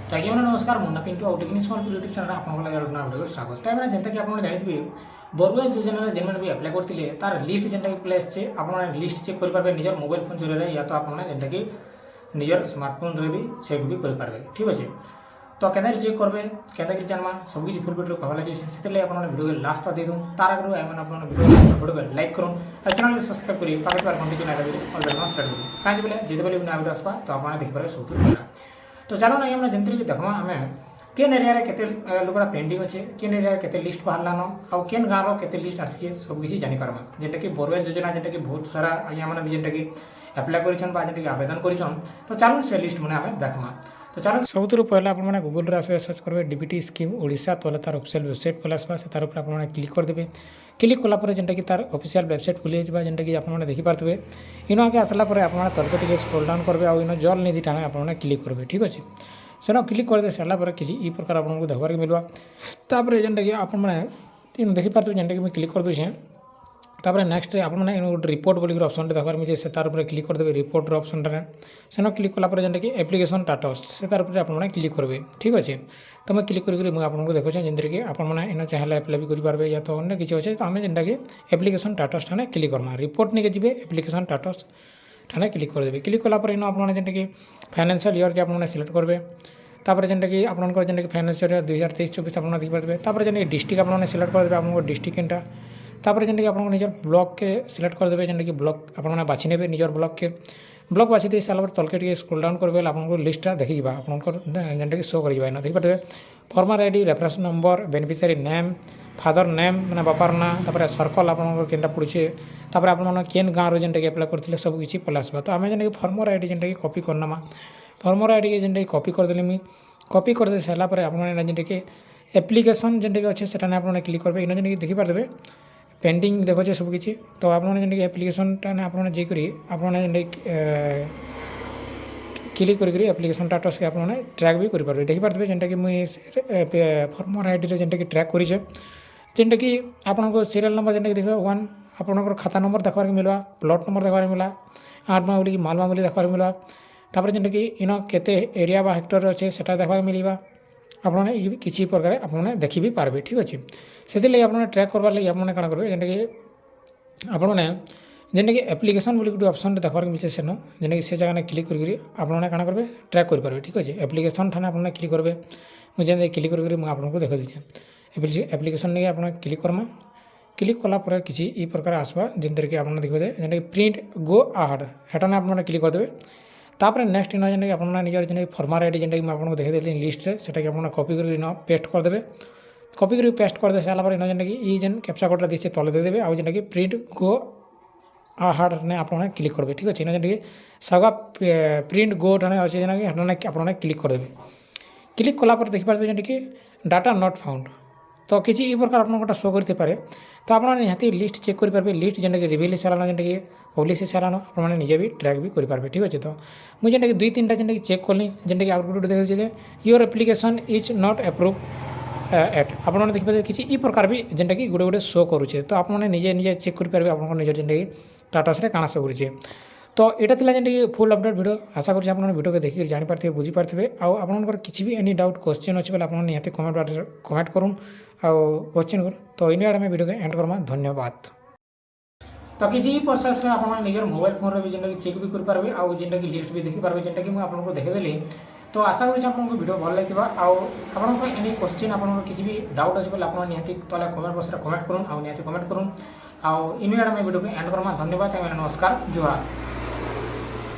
तो आज्ञा मैंने नमस्कार मुन्ना पिंटू आउ टेक्निक स्मॉल यूट्यूब चैनल आपको लगे वीडियो स्वागत तो मैंने जनता कि आप जानते बोरवेल योजना जेन भी अप्लाई करते तार लिस्ट जेनटा कि प्ले आसे आप लिस्ट चेक करेंगे निजर मोबाइल फोन जरिए या तो आप जेनटा कि निजर स्मार्टफोन रे भी चेक भी करेंगे ठीक अच्छे। तो क्या चेक करेंगे क्या जाना सब किसी फुल वीडियो कहला से आप वीडियो के लास्ट दे दूँ तार आगे आप वीडियो लाइक करूँ और चैनल सब्सक्राइब करें पाखे घंटी चुना स्टार्ट करूँ कहीं बोले जितेबाला भी वीडियो आसपा तो आप देखिए सब पहला। तो चलो ना आम जमी देखा आम केन एरिया के लोकड़ा पेंडिंग अच्छे केन एरिया के लिस्ट बाहरलान आउ केन गाँव के लिस्ट आसी सब किसी जानीपारमा जेनटा कि बोरवेल योजना जेनटा कि बहुत सारा आज्ञा मैंने जेनटा कि एप्लाय कर आवेदन कर तो चलो से लिस्ट मैंने आम देखमा। तो चलो सब पहले आपने गूगल आसपे सर्च करेंगे डीबीटी स्कीम ओडिशा तो तार ऑफिशियल वेबसाइट पहले आसपा से तार आपने क्लिक करदे क्लिक कलापर जेनटा कि तार ऑफिशियल वेबसाइट खुली जाए जेनटा कि आपने देखिपारे इन आगे आसला आपने तलके टे स्क्रॉल डाउन करेंगे और इन जल निधि टाणे आपने क्लिक करेंगे ठीक अच्छे। सेन क्लिक करदे सारापर किसी ई प्रकार आपको देखबार मिलवा तापर जेनटा कि आपने देखिपारे जेनटा कि क्लिक कर दूचे तापर नेक्स्ट आपने गोटे रिपोर्ट बोलिक ऑप्शन देखबार मिले से तार क्लिक करदे रिपोर्ट ऑप्शन सेन क्लिक कलापर जेनटा कि एप्लिकेशन स्टेटस से तार आपने क्लिक करेंगे ठीक अच्छे। तो मैं क्लिक करके आपको देखुचे जमीन कि आपने इन चाहे एप्लाई भी करेंगे या तो अन्य किसी अच्छे तो आम जेनटा कि एप्लिकेशन स्टेटस ठाने क्लिक करमा रिपोर्ट नहीं जी एप्लिकेशन स्टेटस ठाने क्लिक करदे क्लिक कलापर इन आपने जेनटा कि फाइनेंशियल ईयर के आपने सिलेक्ट करेंगे तापर जेनटा कि आपंकर जेनटा कि फाइनेंशियल ईयर 2023-24 आप देखिपारे तापर जेनटा कि डिस्ट्रिक्ट आपने सिलेक्ट करदे आपको डिस्ट्रिक्ट एंटा तापर जेनटा कि आपको निजर ब्लॉक के सिलेक्ट करदे जेनटा कि ब्लॉक आपने बाछि नेबे निजर ब्लॉक बाछि दे सारा तलके टे स्क्रॉल डाउन करेंगे आपको लिस्टा देखी आपंकर जेनटा कि शो कर देखिपारे farmer ID reference number beneficiary name father name मैंने बापार ना तापर सर्कल आपंकर केनटा पड़े तापर आपन केन गाँव जेनटा कि एप्लाई करते सब किसी पहले आसवा। तो आम जेनटा कि फॉर्मर आईडी जेनटा कि कॉपी करनमा फॉर्मर आईडी के जेनटा कि कॉपी करदेली मुई कॉपी करदे सारापर आपने जेनटा कि एप्लिकेशन जेनटा कि अच्छे से आपने क्लिक करेंगे इन जेनटा कि देखिपारे पेंडिंग देखो सब किसी तो आपने जेनटा कि एप्लिकेशन आपने जेकरी आपने जेनटा क्लिक करके एप्लिकेशन स्टेटस के आपने ट्रैक भी करेंगे देखिपारे जेनटा कि मुई फॉर्मर आईडी रे जेनटा कि ट्रैक करेंगे जेनटा कि आपको सीरियल नंबर जेनटा कि देखिए 1 आपंकर खाता नंबर देखबार मिलवा प्लॉट नंबर देखबार मिला आठमा बोली मालमा बोली देखबार मिलवा तापर जेनटा कि इन केते एरिया बा हेक्टर अच्छे से देखबार मिलवा आपने किसी प्रकार आपने देखी भी पारबे ठीक अच्छे। से आपने ट्रैक करवार लगे आपने कण करेंगे जेनटा कि आपने जेनटा कि एप्लिकेशन बोली गोटे ऑप्शन देखबार मिलছে सेन जेनटा कि से जगह क्लिक करके आपने कण करेंगे ट्रैक करेंगे ठीक अच्छे। एप्लिकेशन ठाने आपने क्लिक करेंगे मुझे क्लिक करके मुझे आपको देखा दीजिए एप्लिकेशन नहीं आपने क्लिक करमा क्लिक कलापर किसी ई प्रकार आसवा जेनता कि आपने देखिए जेनटा कि प्रिंट गो आहड हेटाने आपने क्लिक करदे तापर नेक्स्ट इन जेनटा कि आपने निजर जेनटा फॉर्मर आईडी जेनटा कि आपको देखी लिस्ट से सेटा कि आपने कॉपी करके पेस्ट करदे कॉपी करके पेस्ट करदे सारापर इन जेनटा कि ई जेन कैप्चा कोडटा दिसे तले देदेवे आउ जेनटा कि प्रिंट गो आहड ने आपने क्लिक करेंगे ठीक अच्छे जेनटा कि सगा प्रिंट गो ठाने अच्छे जेना कि हेटाने आपने क्लिक करदे क्लिक कलापर देखिपारे जेनटा कि डाटा नॉट फाउंड तो किसी ई प्रकार आपन शो करते पारे तो आपने निहाती लिस्ट चेक करेंगे लिस्ट जेनटा कि रिवील सारान जेनटा कि पब्लिश सारान आपने निजे भी ट्रैक भी करेंगे ठीक अच्छे। तो मुझे जेनटा कि 2-3टा जेनटा कि चेक कली जेनटा कि आउट गुड देखिए your application is not approve at आपने देखिए किसी ई प्रकार भी जेनटा कि गोटे गोटे शो करुचे तो आपने निजे निजे चेक करेंगे आप निजर जेनटा कि स्टेटस रे काଣା शो करुचे। तो यहाँ था जेनटा कि फुल अपडेट वीडियो आशा करुँचे आपने वीडियो को देखिए जानीपारे बुझीपारे आउर किसी भी एनी डाउट क्वेश्चन अच्छे बोले आप निहाती कमेंट करूँ आउ क्वेश्चन कर तो इन आम वीडियो के एंड करमा धन्यवाद। तो किसी प्रोसेस में आप निजर मोबाइल फोन रे भी जेनटा कि चेक भी करेंगे आउ जेनटा कि लिस्ट भी देखिपारे जेनटा कि मुझे आपको देखेदेली। तो आशा करुँचे आपको वीडियो भल लगे आपको एनी क्वेश्चन आप किसी भी डाउट अच्छे बोले आप निहाती तले कमेंट बक्स कमेंट करूँ आउ निहाती कमेंट करूँ आउ इन आम वीडियो के एंड करमा धन्यवाद नमस्कार जुहार।